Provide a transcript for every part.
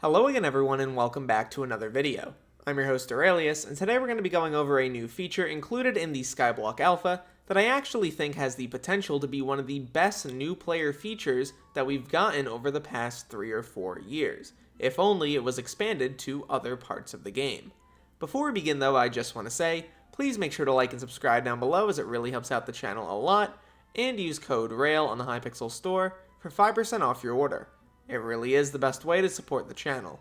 Hello again everyone and welcome back to another video. I'm your host Derailious, and today we're going to be going over a new feature included in the Skyblock Alpha that I actually think has the potential to be one of the best new player features that we've gotten over the past 3 or 4 years, if only it was expanded to other parts of the game. Before we begin though, I just want to say, please make sure to like and subscribe down below as it really helps out the channel a lot, and use code RAIL on the Hypixel store for 5% off your order. It really is the best way to support the channel.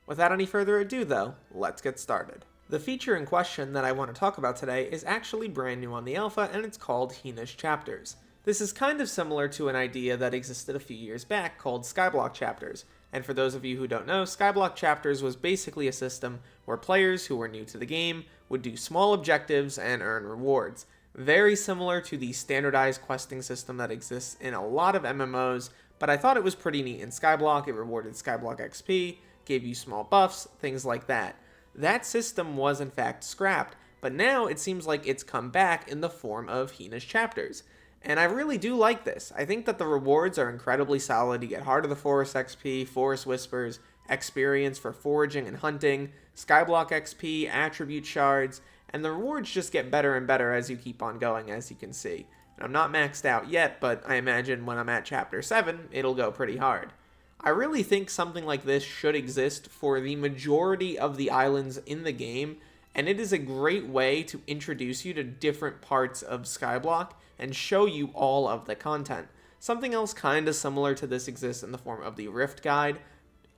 Without any further ado though, let's get started. The feature in question that I want to talk about today is actually brand new on the alpha, and it's called Hina's Chapters. This is kind of similar to an idea that existed a few years back called Skyblock Chapters, and for those of you who don't know, Skyblock Chapters was basically a system where players who were new to the game would do small objectives and earn rewards. Very similar to the standardized questing system that exists in a lot of MMOs, but I thought it was pretty neat in Skyblock. It rewarded Skyblock XP, gave you small buffs, things like that. That system was in fact scrapped, but now it seems like it's come back in the form of Hina's Chapters. And I really do like this. I think that the rewards are incredibly solid. You get Heart of the Forest XP, Forest Whispers, experience for foraging and hunting, Skyblock XP, attribute shards, and the rewards just get better and better as you keep on going, as you can see. I'm not maxed out yet, but I imagine when I'm at Chapter 7, it'll go pretty hard. I really think something like this should exist for the majority of the islands in the game, and it is a great way to introduce you to different parts of Skyblock and show you all of the content. Something else kind of similar to this exists in the form of the Rift Guide.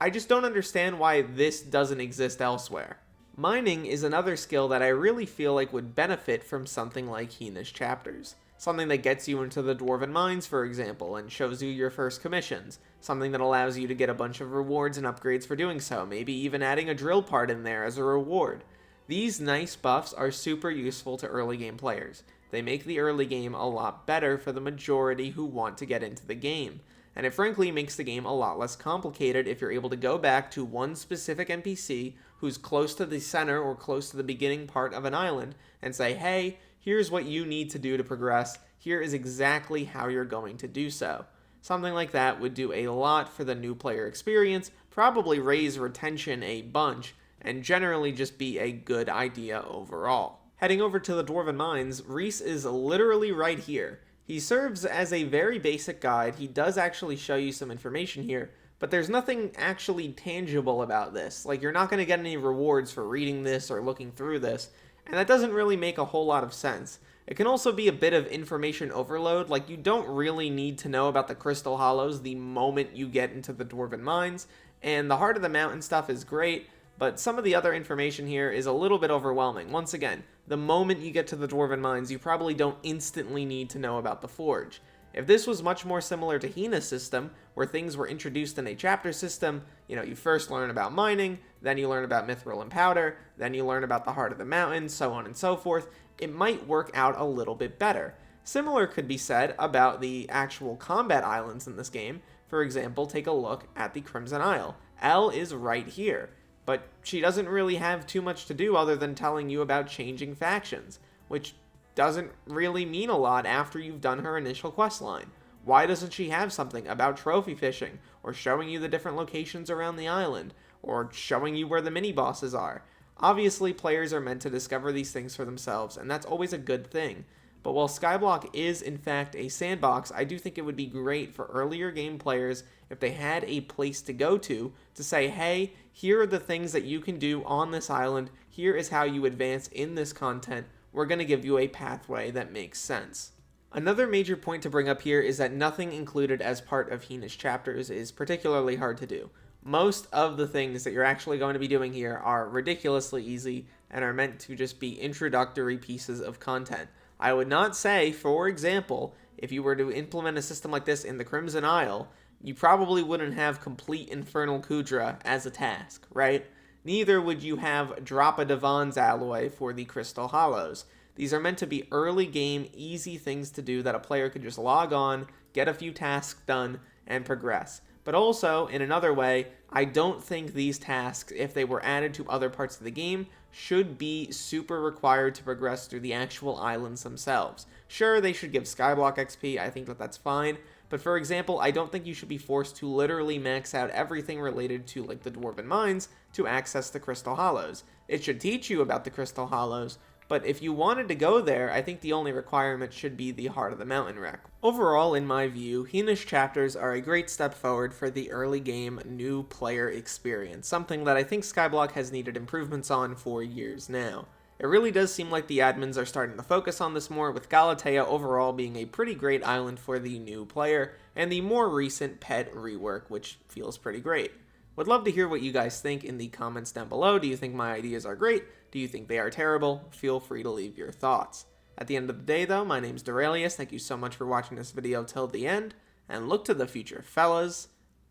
I just don't understand why this doesn't exist elsewhere. Mining is another skill that I really feel like would benefit from something like Hina's Chapters. Something that gets you into the Dwarven Mines, for example, and shows you your first commissions. Something that allows you to get a bunch of rewards and upgrades for doing so, maybe even adding a drill part in there as a reward. These nice buffs are super useful to early game players. They make the early game a lot better for the majority who want to get into the game. And it frankly makes the game a lot less complicated if you're able to go back to one specific NPC who's close to the center or close to the beginning part of an island and say, hey, here's what you need to do to progress. Here is exactly how you're going to do so. Something like that would do a lot for the new player experience, probably raise retention a bunch, and generally just be a good idea overall. Heading over to the Dwarven Mines, Reese is literally right here. He serves as a very basic guide. He does actually show you some information here, but there's nothing actually tangible about this. Like, you're not going to get any rewards for reading this or looking through this, and that doesn't really make a whole lot of sense. It can also be a bit of information overload, like you don't really need to know about the Crystal Hollows the moment you get into the Dwarven Mines, and the Heart of the Mountain stuff is great, but some of the other information here is a little bit overwhelming. Once again, the moment you get to the Dwarven Mines, you probably don't instantly need to know about the Forge. If this was much more similar to Hina's system, where things were introduced in a chapter system, you first learn about mining, then you learn about Mithril and Powder, then you learn about the Heart of the Mountain, so on and so forth, it might work out a little bit better. Similar could be said about the actual combat islands in this game. For example, take a look at the Crimson Isle. Elle is right here, but she doesn't really have too much to do other than telling you about changing factions, which doesn't really mean a lot after you've done her initial quest line. Why doesn't she have something about trophy fishing, or showing you the different locations around the island, or showing you where the mini-bosses are? Obviously, players are meant to discover these things for themselves, and that's always a good thing. But while Skyblock is in fact a sandbox, I do think it would be great for earlier game players if they had a place to go to say, hey, here are the things that you can do on this island, here is how you advance in this content, we're going to give you a pathway that makes sense. Another major point to bring up here is that nothing included as part of Hina's Chapters is particularly hard to do. Most of the things that you're actually going to be doing here are ridiculously easy and are meant to just be introductory pieces of content. I would not say, for example, if you were to implement a system like this in the Crimson Isle, you probably wouldn't have complete Infernal Kudra as a task, right? Neither would you have drop a Divan's alloy for the Crystal Hollows. These are meant to be early game, easy things to do that a player could just log on, get a few tasks done, and progress. But also, in another way, I don't think these tasks, if they were added to other parts of the game, should be super required to progress through the actual islands themselves. Sure, they should give Skyblock XP, I think that that's fine, But for example, I don't think you should be forced to literally max out everything related to like the Dwarven Mines to access the Crystal Hollows. It should teach you about the Crystal Hollows, but if you wanted to go there, I think the only requirement should be the Heart of the Mountain Wreck. Overall, in my view, Hina's chapters are a great step forward for the early game new player experience, something that I think Skyblock has needed improvements on for years now. It really does seem like the admins are starting to focus on this more, with Galatea overall being a pretty great island for the new player, and the more recent pet rework, which feels pretty great. Would love to hear what you guys think in the comments down below. Do you think my ideas are great? Do you think they are terrible? Feel free to leave your thoughts. At the end of the day though, my name's Derailious. Thank you so much for watching this video till the end, and look to the future, fellas.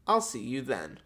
I'll see you then.